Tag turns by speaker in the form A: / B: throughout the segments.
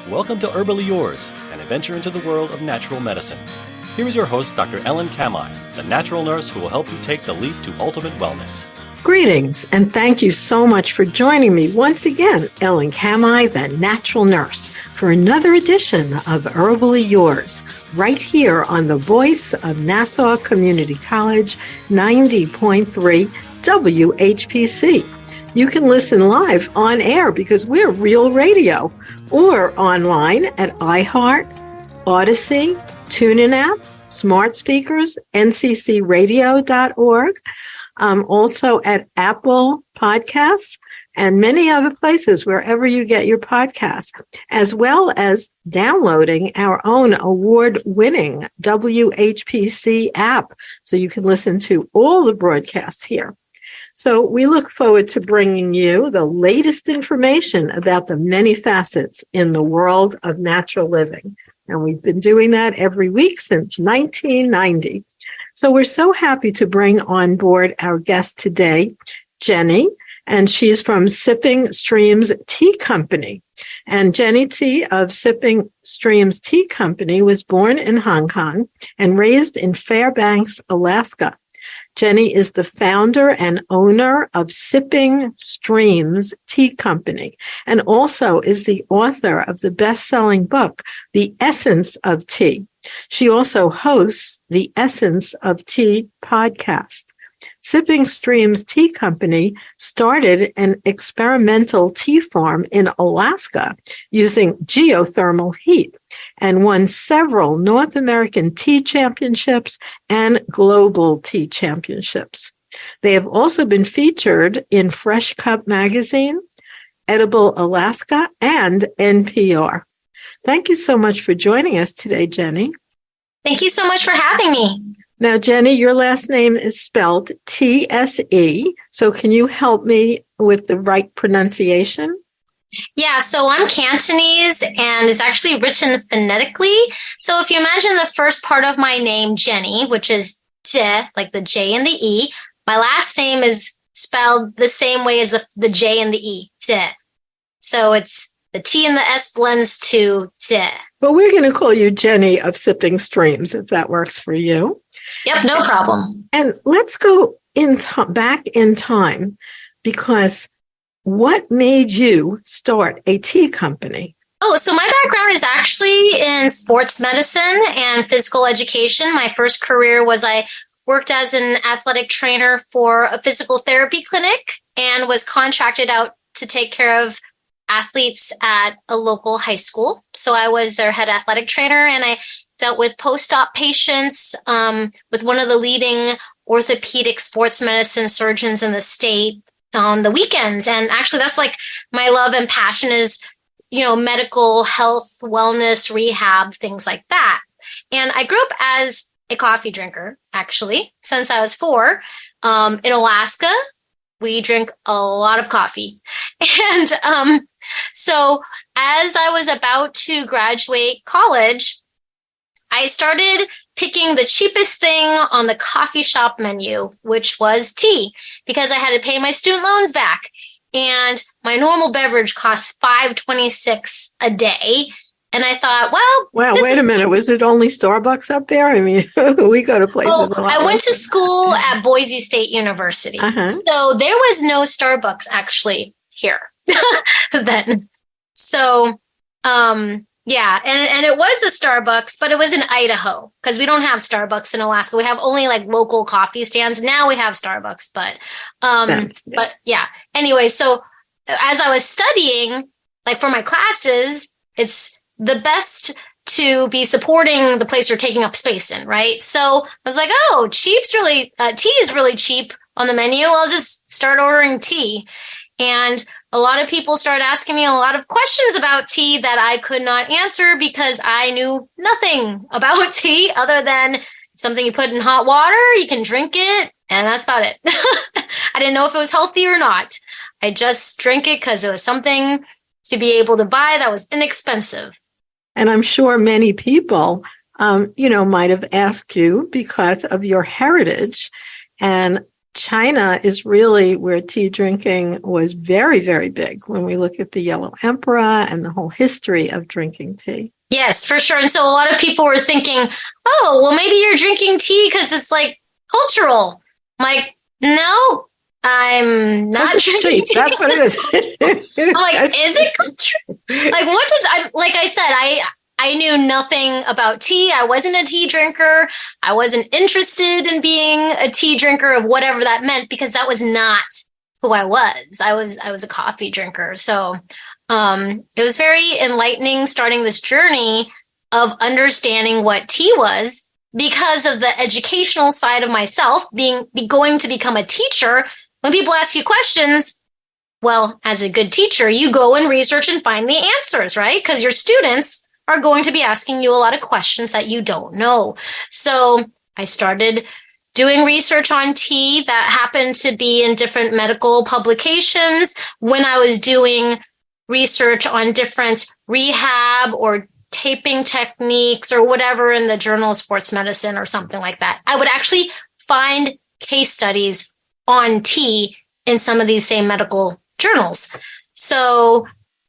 A: Welcome to Herbally Yours, an adventure into the world of natural medicine. Here is your host, Dr. Ellen Kamai, the natural nurse who will help you take the leap to ultimate wellness.
B: Greetings, and thank you so much for joining me once again, Ellen Kamai, the natural nurse, for another edition of Herbally Yours, right here on the voice of Nassau Community College, 90.3 WHPC. You can listen live on air because we're real radio, or online at iHeart, Odyssey, TuneIn app, smart speakers, nccradio.org, also at Apple Podcasts, and many other places wherever you get your podcasts, as well as downloading our own award-winning WHPC app so you can listen to all the broadcasts here. So we look forward to bringing you the latest information about the many facets in the world of natural living. And we've been doing that every week since 1990. So we're so happy to bring on board our guest today, Jenny, and she's from Sipping Streams Tea Company. And Jenny T of Sipping Streams Tea Company was born in Hong Kong and raised in Fairbanks, Alaska. Jenny is the founder and owner of Sipping Streams Tea Company and also is the author of the best-selling book, The Essence of Tea. She also hosts the Essence of Tea podcast. Sipping Streams Tea Company started an experimental tea farm in Alaska using geothermal heat and won several North American tea championships and global tea championships. They have also been featured in Fresh Cup magazine, Edible Alaska, and NPR. Thank you so much for joining us today, Jenny.
C: Thank you so much for having me.
B: Now, Jenny, your last name is spelled T-S-E, so can you help me with the right pronunciation?
C: Yeah, so I'm Cantonese, and it's actually written phonetically. So if you imagine the first part of my name, Jenny, which is J, like the J and the E, my last name is spelled the same way as the J and the E, J. So it's the T and the S blends to J.
B: Well, we're going to call you Jenny of Sipping Streams, if that works for you.
C: Yep, no problem.
B: And let's go back in time, because what made you start a tea company?
C: Oh, so my background is actually in sports medicine and physical education. My first career was I worked as an athletic trainer for a physical therapy clinic and was contracted out to take care of athletes at a local high school. So I was their head athletic trainer, and I dealt with post-op patients with one of the leading orthopedic sports medicine surgeons in the state on the weekends. And actually, that's like my love and passion is, medical health, wellness, rehab, things like that. And I grew up as a coffee drinker, actually, since I was 4. In Alaska, we drink a lot of coffee. And so as I was about to graduate college, I started picking the cheapest thing on the coffee shop menu, which was tea, because I had to pay my student loans back. And my normal beverage costs $5.26 a day. And I thought,
B: wow, wait a minute. Was it only Starbucks up there? I mean, we go to places a lot.
C: I went to school at Boise State University. So there was no Starbucks actually here then. So, yeah, and it was a Starbucks, but it was in Idaho because we don't have Starbucks in Alaska. We have only like local coffee stands. Now we have Starbucks, but yeah. Anyway, so as I was studying, like for my classes, it's the best to be supporting the place you're taking up space in, right? So I was like, oh, tea is really cheap on the menu. I'll just start ordering tea. And a lot of people started asking me a lot of questions about tea that I could not answer because I knew nothing about tea other than something you put in hot water, you can drink it, and that's about it. I didn't know if it was healthy or not. I just drank it because it was something to be able to buy that was inexpensive.
B: And I'm sure many people, might have asked you because of your heritage. And China is really where tea drinking was very, very big when we look at the Yellow Emperor and the whole history of drinking tea.
C: Yes, for sure. And so a lot of people were thinking, oh, well, maybe you're drinking tea because it's like cultural. I'm like, no, I'm not drinking tea.
B: That's what it is.
C: I'm like, is it cultural? Like, what does like I said, I knew nothing about tea. I wasn't a tea drinker. I wasn't interested in being a tea drinker of whatever that meant because that was not who I was. I was a coffee drinker. So it was very enlightening starting this journey of understanding what tea was because of the educational side of myself, going to become a teacher. When people ask you questions, well, as a good teacher, you go and research and find the answers, right? Because your students are going to be asking you a lot of questions that you don't know. So I started doing research on tea that happened to be in different medical publications. When I was doing research on different rehab or taping techniques or whatever in the Journal of Sports Medicine or something like that, I would actually find case studies on tea in some of these same medical journals. So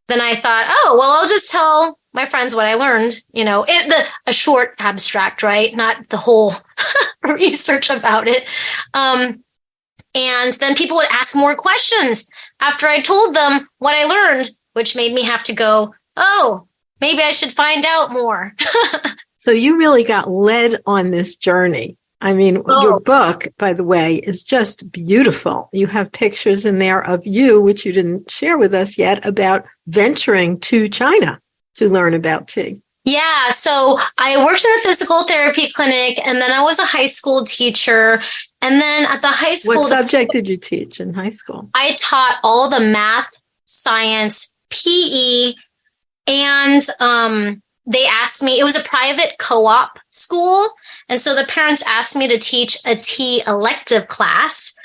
C: then I thought, oh, well, I'll just tell my friends what I learned, a short abstract, right? Not the whole research about it. And then people would ask more questions after I told them what I learned, which made me have to go, oh, maybe I should find out more.
B: So you really got led on this journey. I mean, Your book, by the way, is just beautiful. You have pictures in there of you, which you didn't share with us yet, about venturing to China to learn about tea.
C: Yeah. So I worked in a physical therapy clinic, and then I was a high school teacher. And then at the high school...
B: What subject did you teach in high school?
C: I taught all the math, science, PE, and they asked me, it was a private co-op school. And so the parents asked me to teach a tea elective class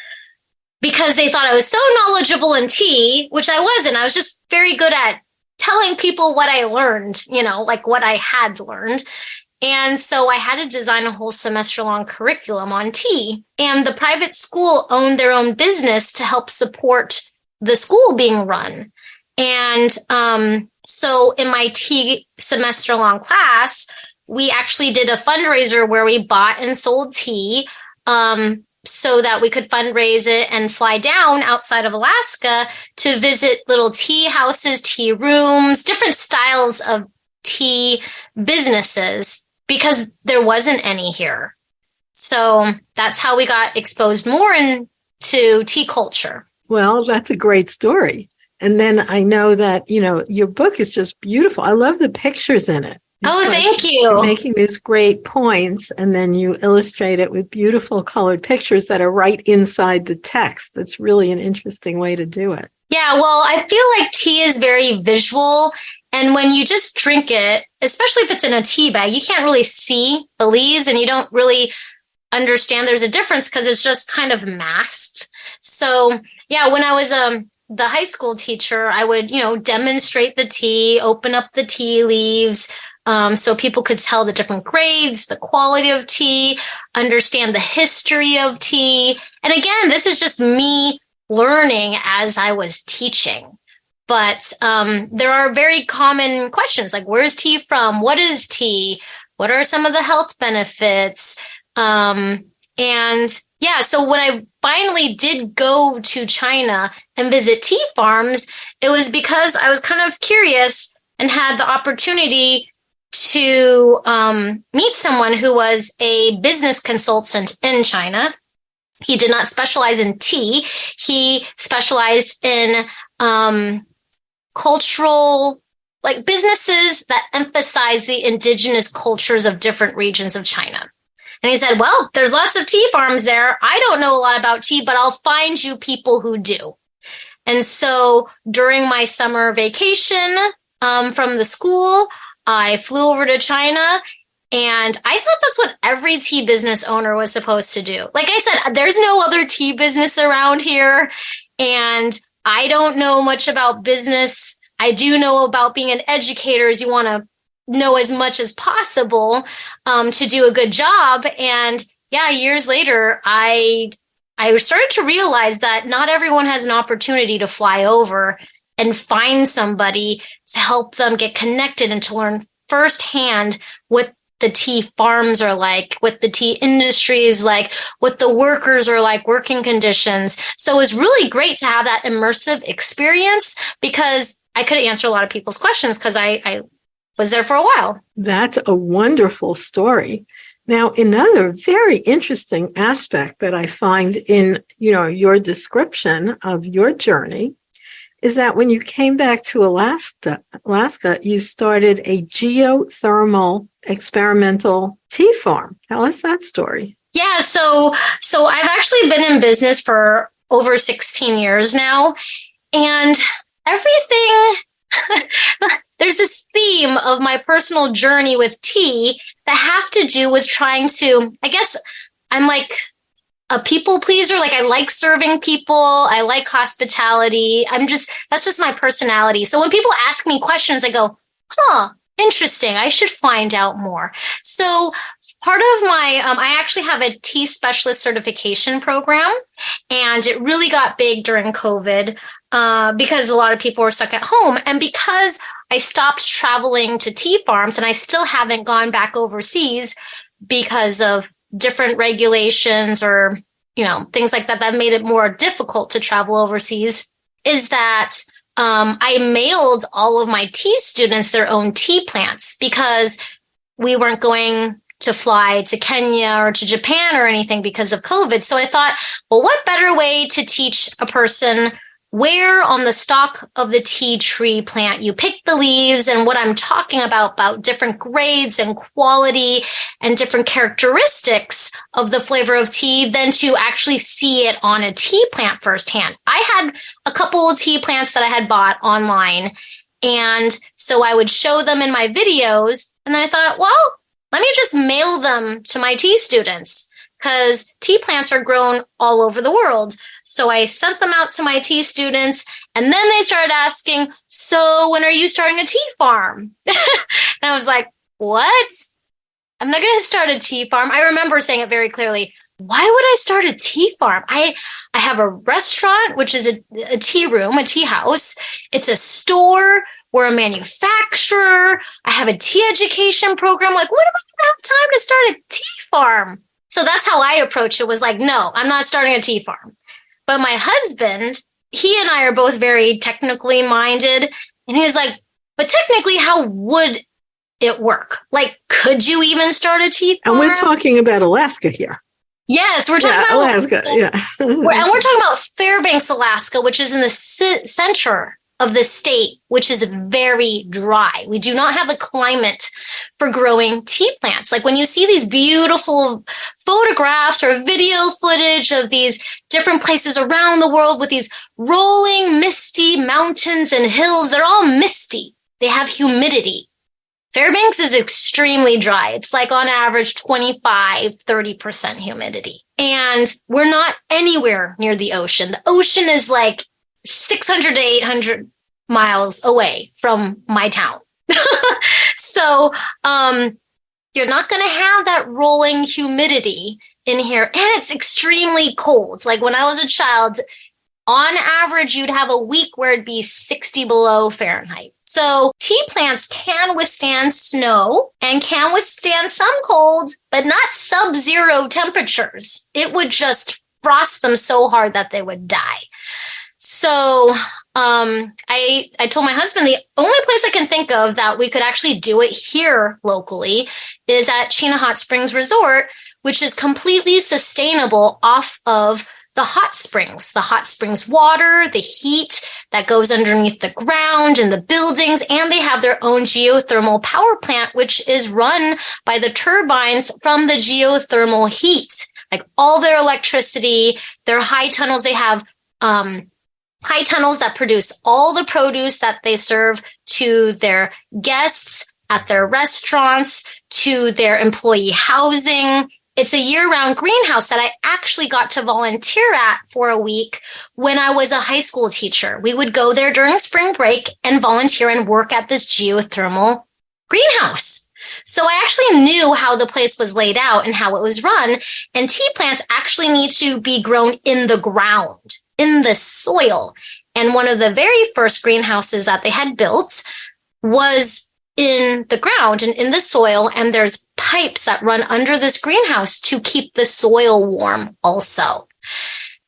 C: because they thought I was so knowledgeable in tea, which I wasn't. I was just very good at telling people what I learned, like what I had learned. And so I had to design a whole semester-long curriculum on tea. And the private school owned their own business to help support the school being run. And so in my tea semester-long class, we actually did a fundraiser where we bought and sold tea so that we could fundraise it and fly down outside of Alaska to visit little tea houses, tea rooms, different styles of tea businesses, because there wasn't any here. So that's how we got exposed more into tea culture.
B: Well, that's a great story. And then I know that, your book is just beautiful. I love the pictures in it.
C: Thank you.
B: You're making these great points, and then you illustrate it with beautiful colored pictures that are right inside the text. That's really an interesting way to do it.
C: Yeah, well, I feel like tea is very visual. And when you just drink it, especially if it's in a tea bag, you can't really see the leaves and you don't really understand there's a difference because it's just kind of masked. So, yeah, when I was the high school teacher, I would, demonstrate the tea, open up the tea leaves, so people could tell the different grades, the quality of tea, understand the history of tea. And again, this is just me learning as I was teaching. But there are very common questions like, where's tea from? What is tea? What are some of the health benefits? And yeah, so when I finally did go to China and visit tea farms, it was because I was kind of curious and had the opportunity to meet someone who was a business consultant in China. He did not specialize in tea. He specialized in cultural, like businesses that emphasize the indigenous cultures of different regions of China. And he said, well, there's lots of tea farms there. I don't know a lot about tea, but I'll find you people who do. And so during my summer vacation from the school, I flew over to China, and I thought that's what every tea business owner was supposed to do. Like I said, there's no other tea business around here, and I don't know much about business. I do know about being an educator is you want to know as much as possible to do a good job. And yeah, years later, I I started to realize that not everyone has an opportunity to fly over and find somebody to help them get connected and to learn firsthand what the tea farms are like, what the tea industry is like, what the workers are like, working conditions. So it was really great to have that immersive experience because I could answer a lot of people's questions because I was there for a while.
B: That's a wonderful story. Now, another very interesting aspect that I find in, your description of your journey is that when you came back to Alaska, you started a geothermal experimental tea farm. Tell us that story.
C: Yeah, so I've actually been in business for over 16 years now, and everything there's this theme of my personal journey with tea that have to do with trying to, I guess I'm like a people pleaser. Like I like serving people. I like hospitality. That's just my personality. So when people ask me questions, I go, interesting. I should find out more. So part of my, I actually have a tea specialist certification program, and it really got big during COVID because a lot of people were stuck at home. And because I stopped traveling to tea farms and I still haven't gone back overseas because of different regulations or, things like that made it more difficult to travel overseas, is that I mailed all of my tea students their own tea plants because we weren't going to fly to Kenya or to Japan or anything because of COVID. So I thought, well, what better way to teach a person where on the stalk of the tea tree plant you pick the leaves and what I'm talking about different grades and quality and different characteristics of the flavor of tea than to actually see it on a tea plant firsthand. I had a couple of tea plants that I had bought online, and so I would show them in my videos, and then I thought, well, let me just mail them to my tea students because tea plants are grown all over the world. So I sent them out to my tea students, and then they started asking, so when are you starting a tea farm? And I was like, what? I'm not going to start a tea farm. I remember saying it very clearly. Why would I start a tea farm? I have a restaurant, which is a tea room, a tea house. It's a store. We're a manufacturer. I have a tea education program. Like, what am I going to have time to start a tea farm? So that's how I approached it, was like, no, I'm not starting a tea farm. But my husband, he and I are both very technically minded. And he was like, but technically, how would it work? Like, could you even start a tea farm?
B: And we're talking about Alaska here.
C: Yes, we're talking about
B: Alaska. Yeah.
C: And we're talking about Fairbanks, Alaska, which is in the center of the state, which is very dry. We do not have a climate for growing tea plants. Like when you see these beautiful photographs or video footage of these different places around the world with these rolling, misty mountains and hills, they're all misty. They have humidity. Fairbanks is extremely dry. It's like on average 25-30% humidity. And we're not anywhere near the ocean. The ocean is like 600 to 800 miles away from my town. So you're not going to have that rolling humidity in here. And it's extremely cold. Like when I was a child, on average, you'd have a week where it'd be 60 below Fahrenheit. So tea plants can withstand snow and can withstand some cold, but not sub-zero temperatures. It would just frost them so hard that they would die. So I told my husband the only place I can think of that we could actually do it here locally is at Chena Hot Springs Resort, which is completely sustainable off of the hot springs water, the heat that goes underneath the ground and the buildings, and they have their own geothermal power plant, which is run by the turbines from the geothermal heat. Like all their electricity, their high tunnels, they have high tunnels that produce all the produce that they serve to their guests at their restaurants, to their employee housing. It's a year-round greenhouse that I actually got to volunteer at for a week when I was a high school teacher. We would go there during spring break and volunteer and work at this geothermal greenhouse. So I actually knew how the place was laid out and how it was run. And tea plants actually need to be grown in the ground, in the soil. And one of the very first greenhouses that they had built was in the ground and in the soil. And there's pipes that run under this greenhouse to keep the soil warm also.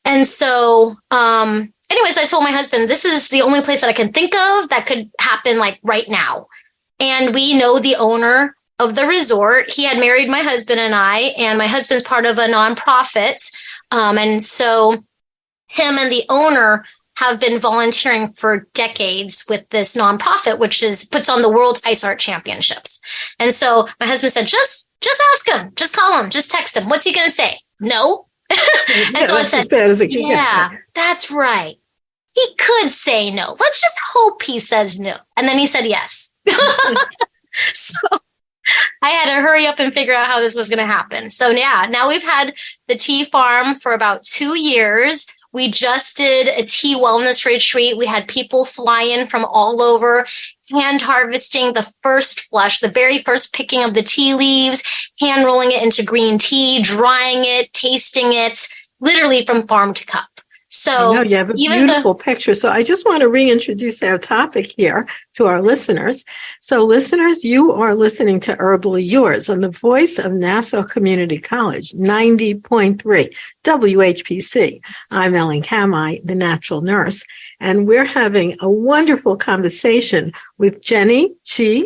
C: And so, anyways, I told my husband, this is the only place that I can think of that could happen like right now. And we know the owner of the resort. He had married my husband and my husband's part of a nonprofit. And so him and the owner have been volunteering for decades with this nonprofit, which puts on the World Ice Art Championships. And so my husband said, just ask him, just call him, just text him. What's he going to say? No. And so I said,
B: as bad as it can
C: yeah,
B: get.
C: that's right. He could say no. Let's just hope he says no. And then he said yes. So I had to hurry up and figure out how this was going to happen. So yeah, now we've had the tea farm for about 2 years. We just did a tea wellness retreat. We had people fly in from all over, hand harvesting the first flush, the very first picking of the tea leaves, hand rolling it into green tea, drying it, tasting it, literally from farm to cup. So
B: I know you have a beautiful picture. So I just want to reintroduce our topic here to our listeners. So listeners, you are listening to Herbally Yours on the voice of Nassau Community College, 90.3 WHPC. I'm Ellen Kamai, the natural nurse, and we're having a wonderful conversation with Jenny Chi,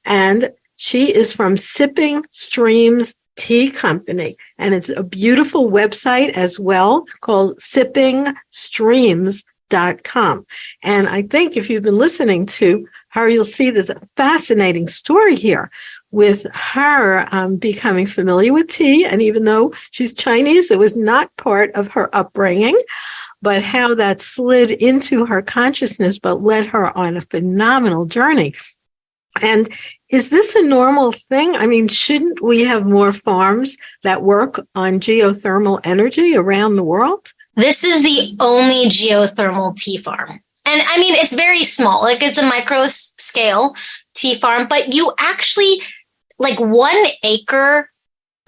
B: and she is from Sipping Streams Tea Company, and it's a beautiful website as well called sippingstreams.com. And I think if you've been listening to her, you'll see there's a fascinating story here with her becoming familiar with tea. And even though she's Chinese, it was not part of her upbringing, but how that slid into her consciousness, but led her on a phenomenal journey. And is this a normal thing? I mean, shouldn't we have more farms that work on geothermal energy around the world?
C: This is the only geothermal tea farm. And I mean, it's very small, like it's a micro scale tea farm, but you actually, like 1 acre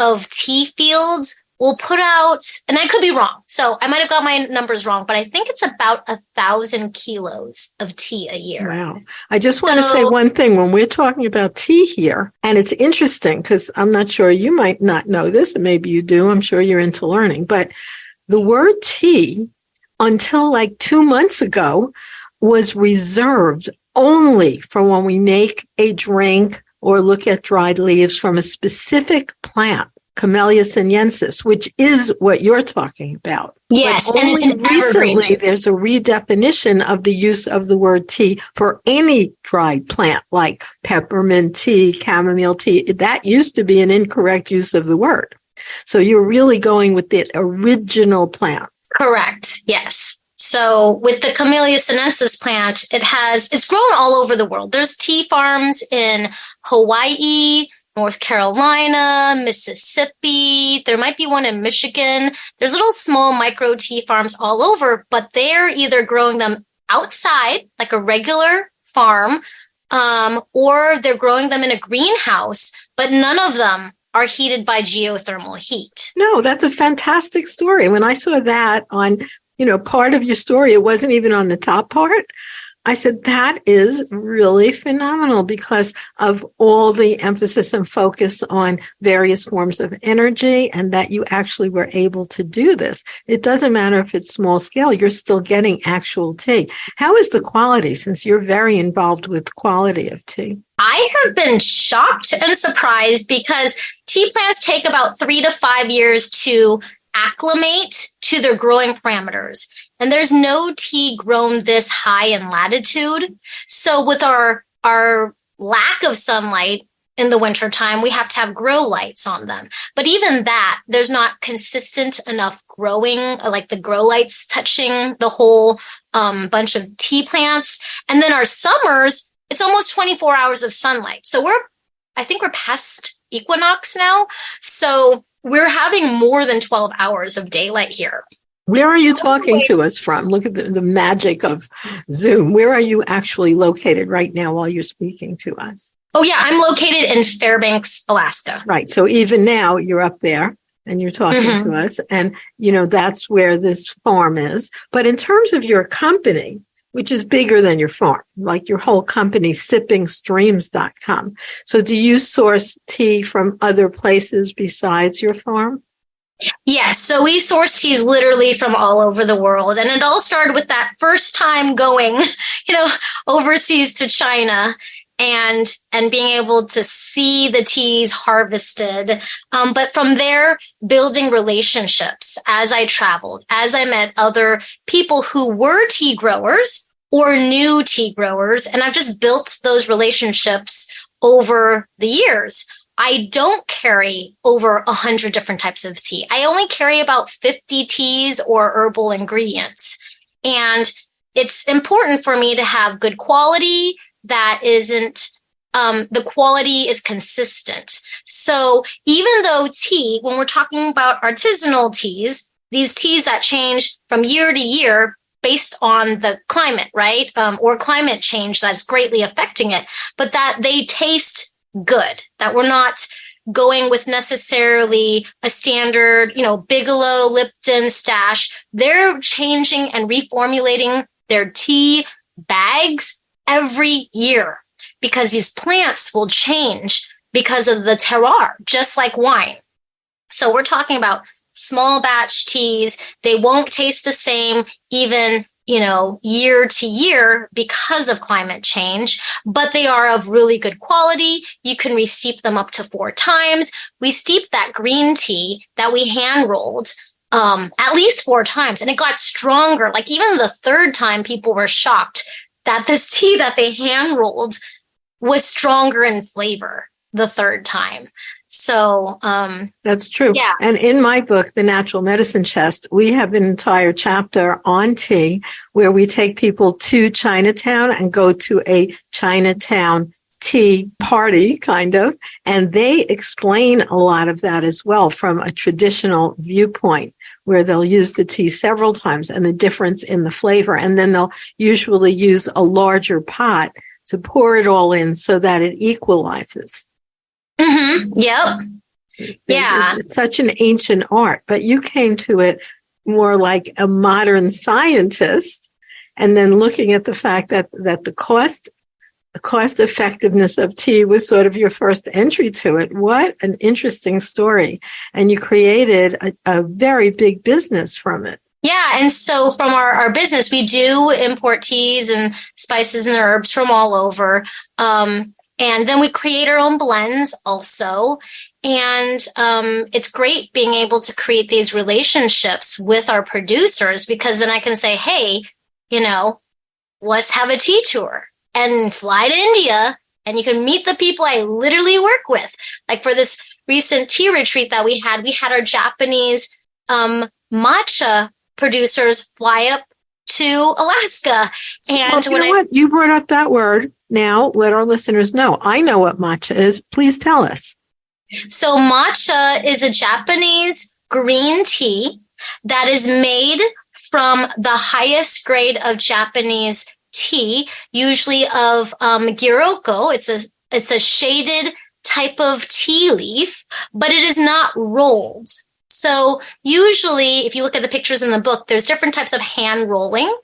C: of tea fields will put out, and I could be wrong, so I might have got my numbers wrong, but I think it's about 1,000 kilos of tea a year.
B: Wow. I just want to say one thing. When we're talking about tea here, and it's interesting because I'm not sure, you might not know this, and maybe you do. I'm sure you're into learning, but the word tea until like 2 months ago was reserved only for when we make a drink or look at dried leaves from a specific plant, Camellia sinensis, which is what you're talking about.
C: Yes,
B: but
C: and it's an evergreen.
B: recently there's a redefinition of the use of the word tea for any dried plant, like peppermint tea, chamomile tea. That used to be an incorrect use of the word. So you're really going with the original plant.
C: Correct. Yes. So with the Camellia sinensis plant, it's grown all over the world. There's tea farms in Hawaii, North Carolina, Mississippi. There might be one in Michigan. There's little small micro tea farms all over, but they're either growing them outside, like a regular farm, or they're growing them in a greenhouse, but none of them are heated by geothermal heat.
B: No, that's a fantastic story. When I saw that on, part of your story, it wasn't even on the top part. I said, that is really phenomenal because of all the emphasis and focus on various forms of energy, and that you actually were able to do this. It doesn't matter if it's small scale, you're still getting actual tea. How is the quality, since you're very involved with quality of tea?
C: I have been shocked and surprised because tea plants take about 3 to 5 years to acclimate to their growing parameters. And there's no tea grown this high in latitude. So with our lack of sunlight in the wintertime, we have to have grow lights on them. But even that, there's not consistent enough growing, like the grow lights touching the whole bunch of tea plants. And then our summers, it's almost 24 hours of sunlight. So I think we're past equinox now. So we're having more than 12 hours of daylight here.
B: Where are you talking to us from? Look at the magic of Zoom. Where are you actually located right now while you're speaking to us?
C: Oh, yeah. I'm located in Fairbanks, Alaska.
B: Right. So even now you're up there and you're talking to us. And, that's where this farm is. But in terms of your company, which is bigger than your farm, like your whole company, sippingstreams.com. So do you source tea from other places besides your farm?
C: Yes. So we source teas literally from all over the world. And it all started with that first time going, overseas to China and being able to see the teas harvested. But from there, building relationships as I traveled, as I met other people who were tea growers or new tea growers. And I've just built those relationships over the years. I don't carry over 100 different types of tea. I only carry about 50 teas or herbal ingredients. And it's important for me to have good quality that isn't, the quality is consistent. So even though tea, when we're talking about artisanal teas, these teas that change from year to year based on the climate, right? Or climate change that's greatly affecting it, but that they taste good, that we're not going with necessarily a standard, Bigelow, Lipton, Stash. They're changing and reformulating their tea bags every year because these plants will change because of the terroir, just like wine. So we're talking about small batch teas. They won't taste the same even year to year because of climate change, but they are of really good quality. You can re-steep them up to 4 times. We steeped that green tea that we hand rolled at least 4 times, and it got stronger. Like even the 3rd time, people were shocked that this tea that they hand rolled was stronger in flavor the 3rd time. So
B: that's true.
C: Yeah.
B: And in my book, The Natural Medicine Chest, we have an entire chapter on tea where we take people to Chinatown and go to a Chinatown tea party, kind of. And they explain a lot of that as well from a traditional viewpoint, where they'll use the tea several times and the difference in the flavor. And then they'll usually use a larger pot to pour it all in so that it equalizes.
C: Yep. Yeah.
B: It's such an ancient art, but you came to it more like a modern scientist, and then looking at the fact that the cost effectiveness of tea was sort of your first entry to it. What an interesting story. And you created a very big business from it.
C: Yeah. And so from our business, we do import teas and spices and herbs from all over. And then we create our own blends also. And it's great being able to create these relationships with our producers, because then I can say, hey, let's have a tea tour and fly to India, and you can meet the people I literally work with. Like for this recent tea retreat that we had our Japanese matcha producers fly up to Alaska. And
B: what? You brought up that word. Now let our listeners know. I know what matcha is. Please tell us.
C: So matcha is a Japanese green tea that is made from the highest grade of Japanese tea, usually of giroko. It's a shaded type of tea leaf, but it is not rolled. So usually, if you look at the pictures in the book, there's different types of hand rolling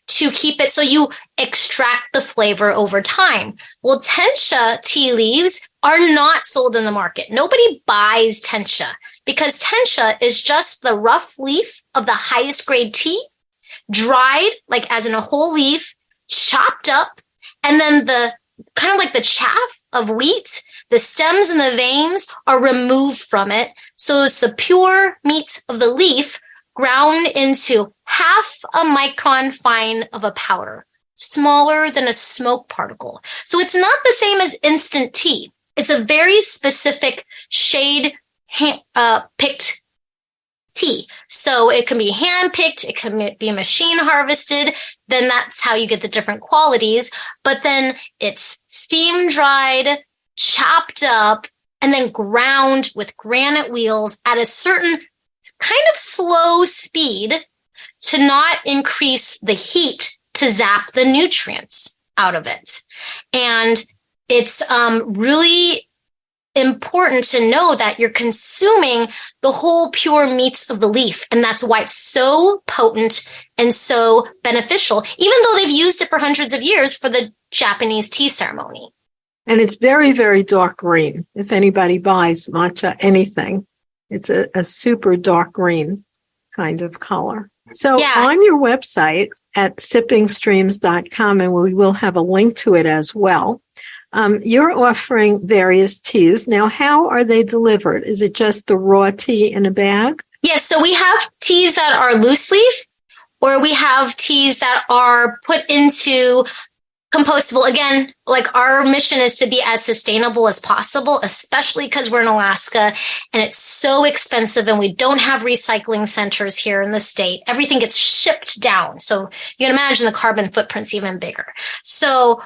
C: to keep it so you extract the flavor over time. Well, tencha tea leaves are not sold in the market. Nobody buys tencha because tencha is just the rough leaf of the highest grade tea, dried, like as in a whole leaf, chopped up, and then the kind of like the chaff of wheat, the stems and the veins are removed from it. So it's the pure meat of the leaf ground into half a micron fine of a powder, smaller than a smoke particle. So it's not the same as instant tea. It's a very specific shade picked tea. So it can be hand picked, it can be machine harvested. Then that's how you get the different qualities. But then it's steam dried, chopped up, and then ground with granite wheels at a certain kind of slow speed to not increase the heat to zap the nutrients out of it. And it's really important to know that you're consuming the whole pure meats of the leaf. And that's why it's so potent and so beneficial, even though they've used it for hundreds of years for the Japanese tea ceremony.
B: And it's very, very dark green. If anybody buys matcha anything, it's a super dark green kind of color. So on your website at sippingstreams.com, and we will have a link to it as well, you're offering various teas. Now, how are they delivered? Is it just the raw tea in a bag?
C: Yes. So we have teas that are loose leaf, or we have teas that are put into compostable. Again, like our mission is to be as sustainable as possible, especially because we're in Alaska and it's so expensive and we don't have recycling centers here in the state. Everything gets shipped down. So you can imagine the carbon footprint's even bigger. So,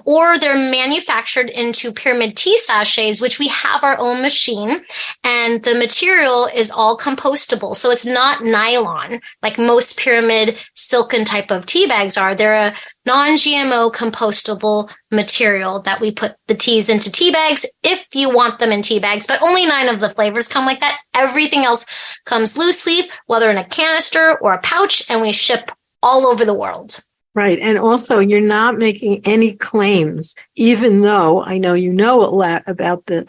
C: or they're manufactured into pyramid tea sachets, which we have our own machine, and the material is all compostable. So it's not nylon like most pyramid silken type of tea bags are. They're a non-GMO compostable material that we put the teas into tea bags if you want them in tea bags, but only 9 of the flavors come like that. Everything else comes loose leaf, whether in a canister or a pouch, and we ship all over the world.
B: Right. And also, you're not making any claims, even though I know you know a lot about the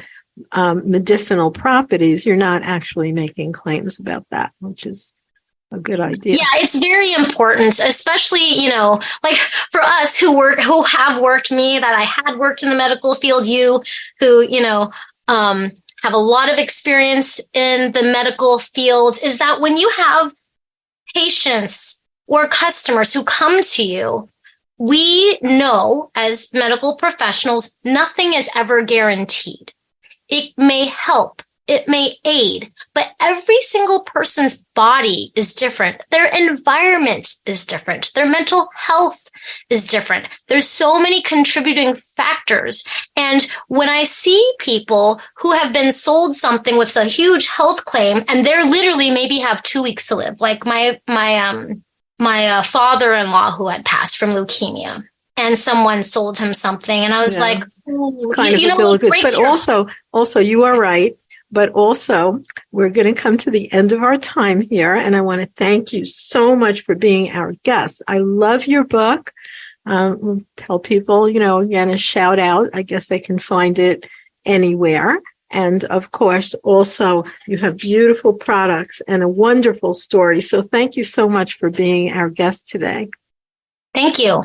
B: medicinal properties. You're not actually making claims about that, which is a good idea.
C: Yeah, it's very important, especially, like for us who have worked, me, that I had worked in the medical field, you who, have a lot of experience in the medical field, is that when you have patients or customers who come to you, we know as medical professionals, nothing is ever guaranteed. It may help, it may aid, but every single person's body is different. Their environment is different. Their mental health is different. There's so many contributing factors. And when I see people who have been sold something with a huge health claim, and they're literally maybe have 2 weeks to live, like my father-in-law who had passed from leukemia, and someone sold him something, and I was like,
B: it's kind of a bill of goods. But also, you are right. But also, we're going to come to the end of our time here, and I want to thank you so much for being our guest. I love your book. We'll tell people, again, a shout out. I guess they can find it anywhere. And of course, also, you have beautiful products and a wonderful story. So thank you so much for being our guest today.
C: Thank you.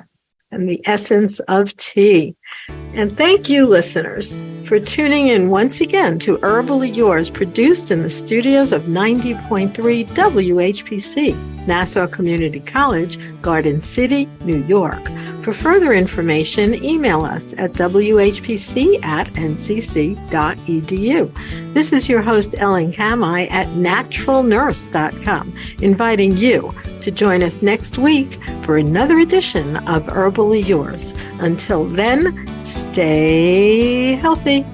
B: And the essence of tea. And thank you, listeners, for tuning in once again to Herbally Yours, produced in the studios of 90.3 WHPC, Nassau Community College, Garden City, New York. For further information, email us at whpc@ncc.edu. This is your host, Ellen Kamai at naturalnurse.com, inviting you to join us next week for another edition of Herbally Yours. Until then, stay healthy.